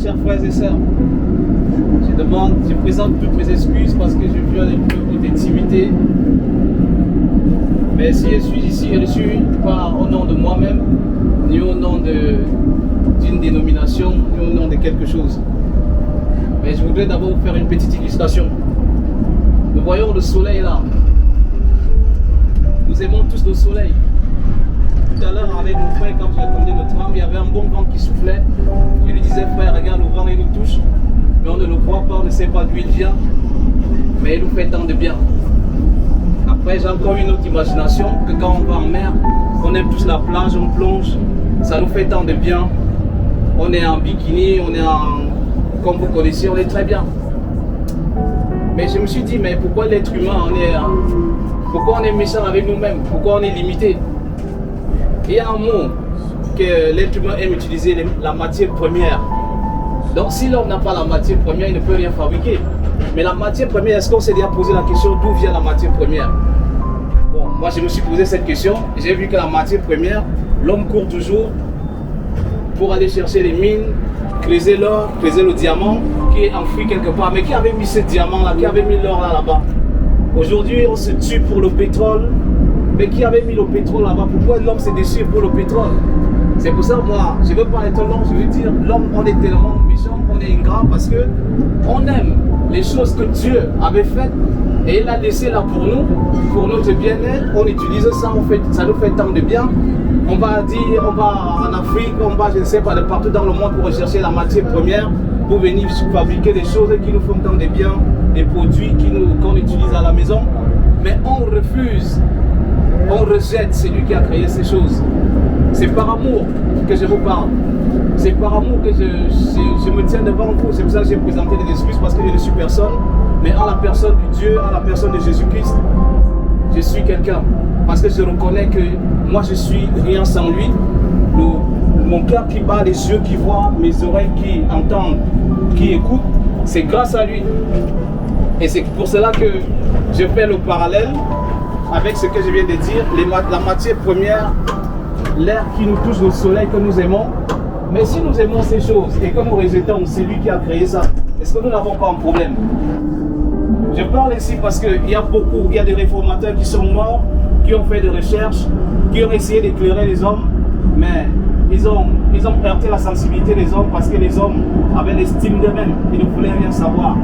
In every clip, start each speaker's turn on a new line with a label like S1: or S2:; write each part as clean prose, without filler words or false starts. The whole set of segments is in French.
S1: chers frères et sœurs. Je présente toutes mes excuses parce que j'ai vu un peu d'intimité. Mais si je suis ici, je ne suis pas au nom de moi-même, ni au nom d'une dénomination, ni au nom de quelque chose. Mais je voudrais d'abord vous faire une petite illustration. Nous voyons le soleil là. Nous aimons tous le soleil. Tout à l'heure avec mon frère, quand j'attendais le tram, il y avait un bon vent qui soufflait. Je lui disais, frère, regarde, le vent il nous touche. Mais on ne le voit pas, on ne sait pas d'où il vient. Mais il nous fait tant de bien. Après, j'ai encore une autre imagination que quand on va en mer, on aime tous la plage, on plonge. Ça nous fait tant de bien. On est en bikini, comme vous connaissez, on est très bien. Mais je me suis dit, mais pourquoi l'être humain, pourquoi on est méchant avec nous-mêmes? Pourquoi on est limité? Il y a un mot que l'être humain aime utiliser, la matière première. Donc si l'homme n'a pas la matière première, il ne peut rien fabriquer. Mais la matière première, est-ce qu'on s'est déjà posé la question d'où vient la matière première? Bon, moi je me suis posé cette question. J'ai vu que la matière première, l'homme court toujours pour aller chercher les mines, creuser l'or, creuser le diamant qui est enfoui quelque part. Mais qui avait mis ce diamant-là, qui avait mis l'or là-bas? Aujourd'hui, on se tue pour le pétrole. Mais qui avait mis le pétrole là-bas? Pourquoi l'homme s'est déçu pour le pétrole? C'est pour ça, moi, je ne veux pas être l'homme, je veux dire, l'homme, on est tellement méchant, on est ingrat parce que on aime les choses que Dieu avait faites et il a laissé là pour nous, pour notre bien-être. On utilise ça, ça nous fait tant de bien. On va dire, on va en Afrique, on va, je ne sais pas, de partout dans le monde pour rechercher la matière première, pour venir fabriquer des choses qui nous font tant de bien, des produits qu'on utilise à la maison. Mais on refuse, on rejette celui qui a créé ces choses. C'est par amour que je vous parle. C'est par amour que je me tiens devant vous. C'est pour ça que j'ai présenté des excuses parce que je ne suis personne. Mais en la personne du Dieu, en la personne de Jésus-Christ, je suis quelqu'un. Parce que je reconnais que moi je suis rien sans lui. Mon cœur qui bat, les yeux qui voient, mes oreilles qui entendent, qui écoutent, c'est grâce à lui. Et c'est pour cela que je fais le parallèle avec ce que je viens de dire, la matière première, l'air qui nous touche, le soleil que nous aimons. Mais si nous aimons ces choses et que nous rejetons celui qui a créé ça, est-ce que nous n'avons pas un problème? Je parle ici parce qu'il y a des réformateurs qui sont morts, qui ont fait des recherches, qui ont essayé d'éclairer les hommes, mais ils ont heurté la sensibilité des hommes parce que les hommes avaient l'estime d'eux-mêmes, ils ne voulaient rien savoir.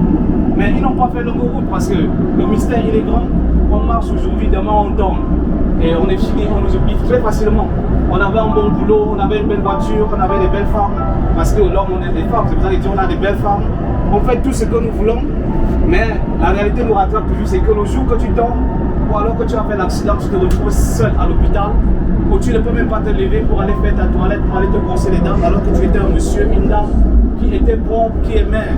S1: Mais ils n'ont pas fait longue route parce que le mystère il est grand. On marche aujourd'hui, demain on tombe. Et on est fini, on nous oublie très facilement. On avait un bon boulot, on avait une belle voiture, on avait des belles femmes. Parce que l'homme, on est des femmes, c'est pour ça qu'on a des belles femmes. On fait tout ce que nous voulons. Mais la réalité nous rattrape toujours, c'est que le jour que tu tombes, ou alors que tu as fait l'accident, tu te retrouves seul à l'hôpital, où tu ne peux même pas te lever pour aller faire ta toilette, pour aller te brosser les dents, alors que tu étais un monsieur, une dame, qui était propre, qui aimait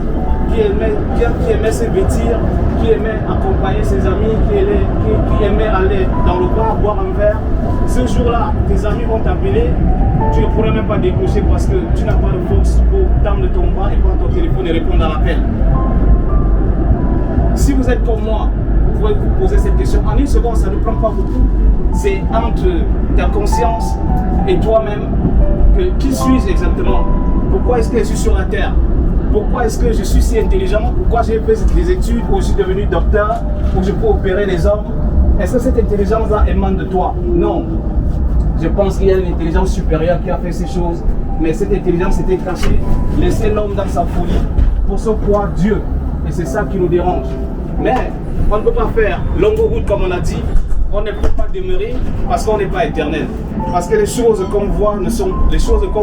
S1: se vêtir, qui aimait accompagner ses amis, qui aimait aller dans le bar, boire un verre. Ce jour-là, tes amis vont t'appeler, tu ne pourrais même pas décrocher parce que tu n'as pas de force pour tendre ton bras et prendre ton téléphone et répondre à l'appel. Si vous êtes comme moi, vous pouvez vous poser cette question. En une seconde, ça ne prend pas beaucoup. C'est entre ta conscience et toi-même que qui suis-je exactement? Pourquoi est-ce que je suis sur la terre? Pourquoi est-ce que je suis si intelligent? Pourquoi j'ai fait des études où je suis devenu docteur, où je peux opérer les hommes? Est-ce que cette intelligence-là émane de toi? Non. Je pense qu'il y a une intelligence supérieure qui a fait ces choses. Mais cette intelligence était cachée, laisser l'homme dans sa folie pour se croire Dieu. Et c'est ça qui nous dérange. Mais on ne peut pas faire longue route comme on a dit. On ne peut pas demeurer parce qu'on n'est pas éternel. Parce que les choses qu'on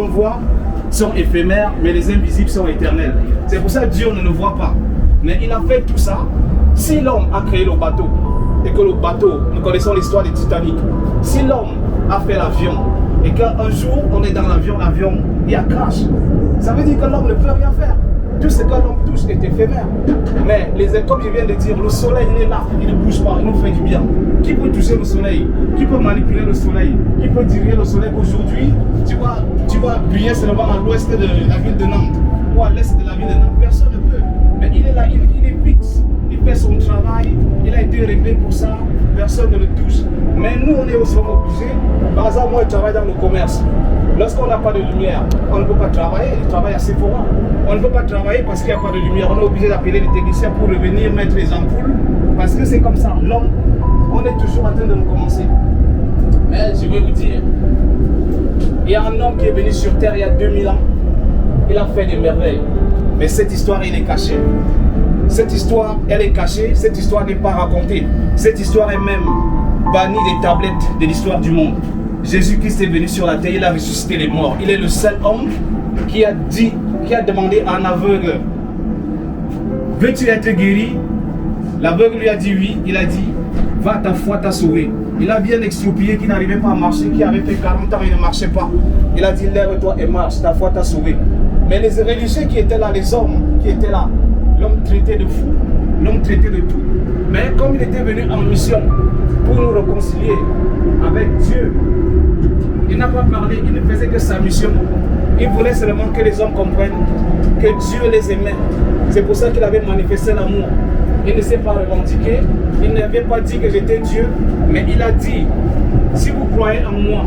S1: voit sont éphémères, mais les invisibles sont éternels. C'est pour ça que Dieu ne nous voit pas. Mais il a fait tout ça. Si l'homme a créé le bateau, et que le bateau, nous connaissons l'histoire du Titanic, si l'homme a fait l'avion, et qu'un jour on est dans l'avion, il y a crash, ça veut dire que l'homme ne peut rien faire. Tout ce que l'homme touche est éphémère. Mais comme je viens de dire, le soleil il est là, il ne bouge pas, il nous fait du bien. Qui peut toucher le soleil? Qui peut manipuler le soleil? Qui peut diriger le soleil? Aujourd'hui, tu vas briller seulement à l'ouest de la ville de Nantes ou à l'est de la ville de Nantes. Personne ne peut. Mais il est là, il est fixe. Il fait son travail, il a été réglé pour ça, personne ne le touche. Mais nous, on est aussi obligés. Par exemple, moi, je travaille dans le commerce. Lorsqu'on n'a pas de lumière, on ne peut pas travailler. Il travaille assez fort. On ne peut pas travailler parce qu'il n'y a pas de lumière. On est obligé d'appeler les techniciens pour revenir mettre les ampoules. Parce que c'est comme ça. L'homme, on est toujours en train de recommencer. Mais je vais vous dire, il y a un homme qui est venu sur terre il y a 2000 ans. Il a fait des merveilles. Mais cette histoire, elle est cachée. Cette histoire, elle est cachée. Cette histoire n'est pas racontée. Cette histoire est même bannie des tablettes de l'histoire du monde. Jésus-Christ est venu sur la terre, il a ressuscité les morts. Il est le seul homme qui a demandé à un aveugle, veux-tu être guéri? L'aveugle lui a dit oui. Il a dit, va, ta foi t'a sauvé. Il a bien exproprié, qui n'arrivait pas à marcher, qui avait fait 40 ans, il ne marchait pas. Il a dit, lève-toi et marche, ta foi t'a sauvé. Mais les religieux qui étaient là, les hommes qui étaient là, l'homme traité de fou, l'homme traité de tout. Mais comme il était venu en mission pour nous réconcilier avec Dieu, il n'a pas parlé, il ne faisait que sa mission. Il voulait seulement que les hommes comprennent que Dieu les aimait. C'est pour ça qu'il avait manifesté l'amour. Il ne s'est pas revendiqué, il n'avait pas dit que j'étais Dieu, mais il a dit, si vous croyez en moi,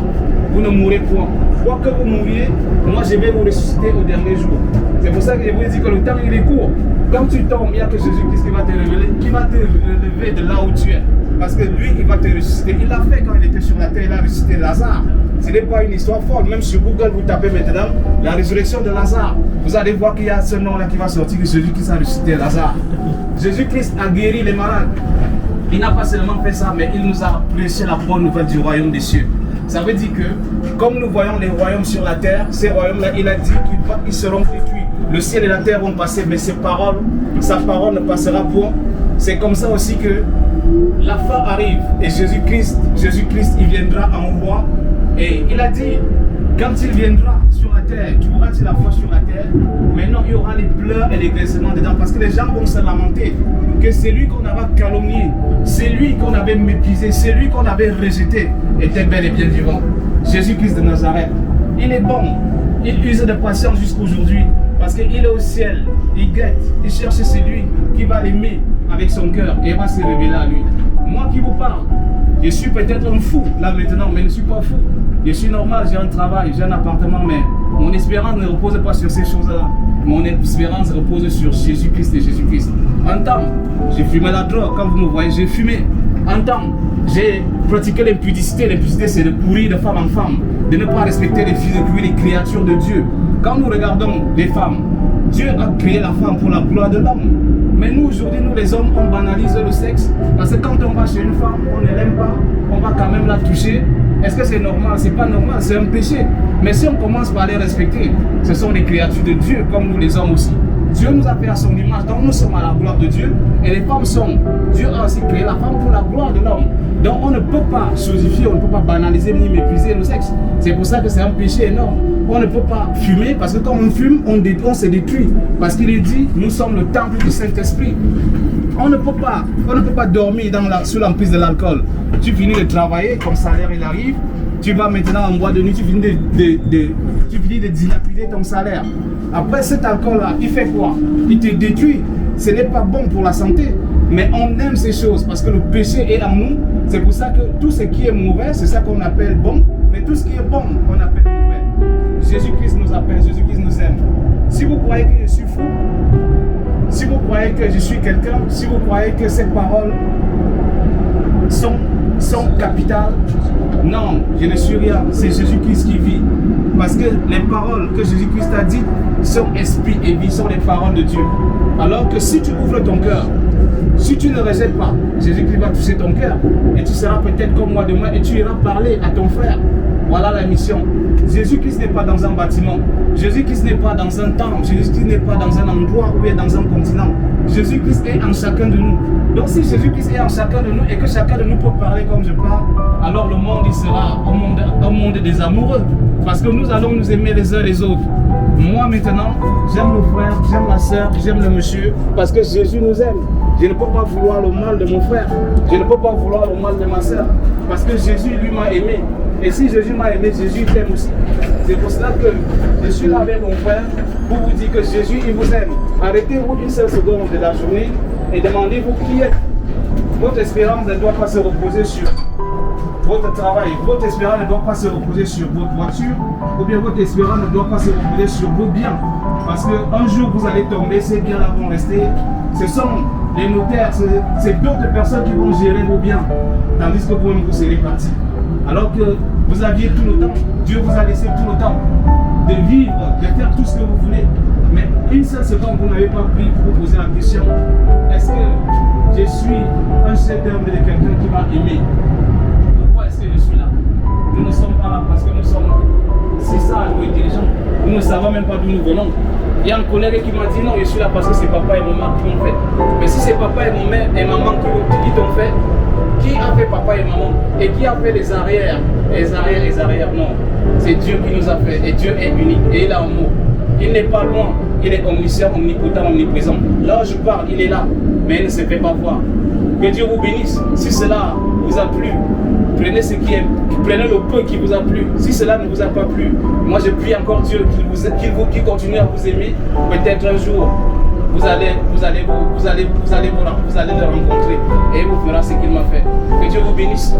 S1: vous ne mourrez point. Quoi que vous mouriez, moi je vais vous ressusciter au dernier jour. C'est pour ça que je vous dis que le temps il est court. Quand tu tombes, il n'y a que Jésus-Christ qui va te révéler, qui va te relever de là où tu es. Parce que lui, il va te ressusciter. Il l'a fait quand il était sur la terre, il a ressuscité Lazare. Ce n'est pas une histoire folle. Même sur Google, vous tapez maintenant la résurrection de Lazare. Vous allez voir qu'il y a ce nom-là qui va sortir, que Jésus-Christ a ressuscité Lazare. Jésus-Christ a guéri les malades. Il n'a pas seulement fait ça, mais il nous a prêché la bonne nouvelle du royaume des cieux. Ça veut dire que, comme nous voyons les royaumes sur la terre, ces royaumes-là, il a dit qu'ils seront détruits. Le ciel et la terre vont passer, mais sa parole ne passera point. C'est comme ça aussi que la fin arrive. Et Jésus-Christ, il viendra en roi. Et il a dit, quand il viendra sur la terre, tu auras la foi sur la terre, maintenant il y aura les pleurs et les grincements dedans, parce que les gens vont se lamenter que c'est lui qu'on avait calomnié, c'est lui qu'on avait méprisé, c'est lui qu'on avait rejeté, était bel et bien vivant. Jésus-Christ de Nazareth, il est bon, il use de patience jusqu'aujourd'hui, parce qu'il est au ciel, il guette, il cherche celui qui va l'aimer avec son cœur et va se révéler à lui. Moi qui vous parle, je suis peut-être un fou là maintenant, mais je ne suis pas fou. Je suis normal, j'ai un travail, j'ai un appartement, mais mon espérance ne repose pas sur ces choses-là. Mon espérance repose sur Jésus-Christ et Jésus-Christ. Un temps, j'ai fumé la drogue, quand vous me voyez, j'ai fumé. Un temps, j'ai pratiqué l'impudicité. L'impudicité, c'est de courir de femme en femme, de ne pas respecter les fils de Dieu, les créatures de Dieu. Quand nous regardons les femmes, Dieu a créé la femme pour la gloire de l'homme. Mais nous, aujourd'hui, nous les hommes, on banalise le sexe. Parce que quand on va chez une femme, on ne l'aime pas, on va quand même la toucher. Est-ce que c'est normal? C'est pas normal, c'est un péché. Mais si on commence par les respecter, ce sont des créatures de Dieu, comme nous les hommes aussi. Dieu nous a fait à son image, donc nous sommes à la gloire de Dieu. Et les femmes sont. Dieu a aussi créé la femme pour la gloire de l'homme. Donc on ne peut pas chosifier, on ne peut pas banaliser ni mépriser le sexe. C'est pour ça que c'est un péché énorme. On ne peut pas fumer, parce que quand on fume, on se détruit. Parce qu'il est dit, nous sommes le temple du Saint-Esprit. On ne peut pas dormir sous l'emprise de l'alcool. Tu finis de travailler, comme salaire il arrive, tu vas maintenant en boîte de nuit, tu finis de dilapider ton salaire. Après cet alcool-là, il fait quoi? Il te détruit. Ce n'est pas bon pour la santé. Mais on aime ces choses parce que le péché est en nous. C'est pour ça que tout ce qui est mauvais, c'est ça qu'on appelle bon. Mais tout ce qui est bon, on appelle mauvais. Jésus-Christ nous appelle, Jésus-Christ nous aime. Si vous croyez que je suis fou, si vous croyez que je suis quelqu'un, si vous croyez que ces paroles sont capitales, non, je ne suis rien, c'est Jésus-Christ qui vit. Parce que les paroles que Jésus-Christ a dites sont esprit et vie, sont les paroles de Dieu. Alors que si tu ouvres ton cœur, si tu ne rejettes pas, Jésus-Christ va toucher ton cœur et tu seras peut-être comme moi demain et tu iras parler à ton frère. Voilà la mission. Jésus-Christ n'est pas dans un bâtiment. Jésus-Christ n'est pas dans un temple. Jésus-Christ n'est pas dans un endroit ou est dans un continent. Jésus-Christ est en chacun de nous. Donc si Jésus-Christ est en chacun de nous et que chacun de nous peut parler comme je parle, alors le monde il sera un monde des amoureux. Parce que nous allons nous aimer les uns les autres. Moi maintenant, j'aime le frère, j'aime la soeur, j'aime le monsieur, parce que Jésus nous aime. Je ne peux pas vouloir le mal de mon frère. Je ne peux pas vouloir le mal de ma soeur. Parce que Jésus lui m'a aimé. Et si Jésus m'a aimé, Jésus t'aime aussi. C'est pour cela que je suis là avec mon frère pour vous dire que Jésus il vous aime. Arrêtez-vous une seule seconde de la journée et demandez-vous qui êtes. Votre espérance ne doit pas se reposer sur votre travail, votre espérance ne doit pas se reposer sur votre voiture, ou bien votre espérance ne doit pas se reposer sur vos biens. Parce qu'un jour vous allez tomber, ces biens-là vont rester. Ce sont les notaires, c'est d'autres personnes qui vont gérer vos biens, tandis que vous-même vous serez parti. Alors que vous aviez tout le temps, Dieu vous a laissé tout le temps de vivre, de faire tout ce que vous voulez. Mais une seule seconde, vous n'avez pas pris pour vous poser la question, est-ce que je suis un chef-d'œuvre de quelqu'un qui m'a aimé? Pourquoi est-ce que je suis là? Nous ne sommes pas là parce que nous sommes, c'est ça, nous intelligents. Nous ne savons même pas d'où nous venons. Il y a un collègue qui m'a dit non, je suis là parce que c'est papa et maman qui m'ont fait. Mais si c'est papa et maman qui t'ont fait, qui a fait papa et maman? Et qui a fait les arrières? Les arrières, non. C'est Dieu qui nous a fait. Et Dieu est unique. Et il a un mot. Il n'est pas loin. Il est omniscient, omnipotent, omniprésent. Là où je parle, il est là. Mais il ne se fait pas voir. Que Dieu vous bénisse. Si cela vous a plu, prenez ce qui est, prenez le peu qui vous a plu. Si cela ne vous a pas plu, moi je prie encore Dieu qu'il continue à vous aimer. Peut-être un jour, vous allez le rencontrer et il vous fera ce qu'il m'a fait. Que Dieu vous bénisse.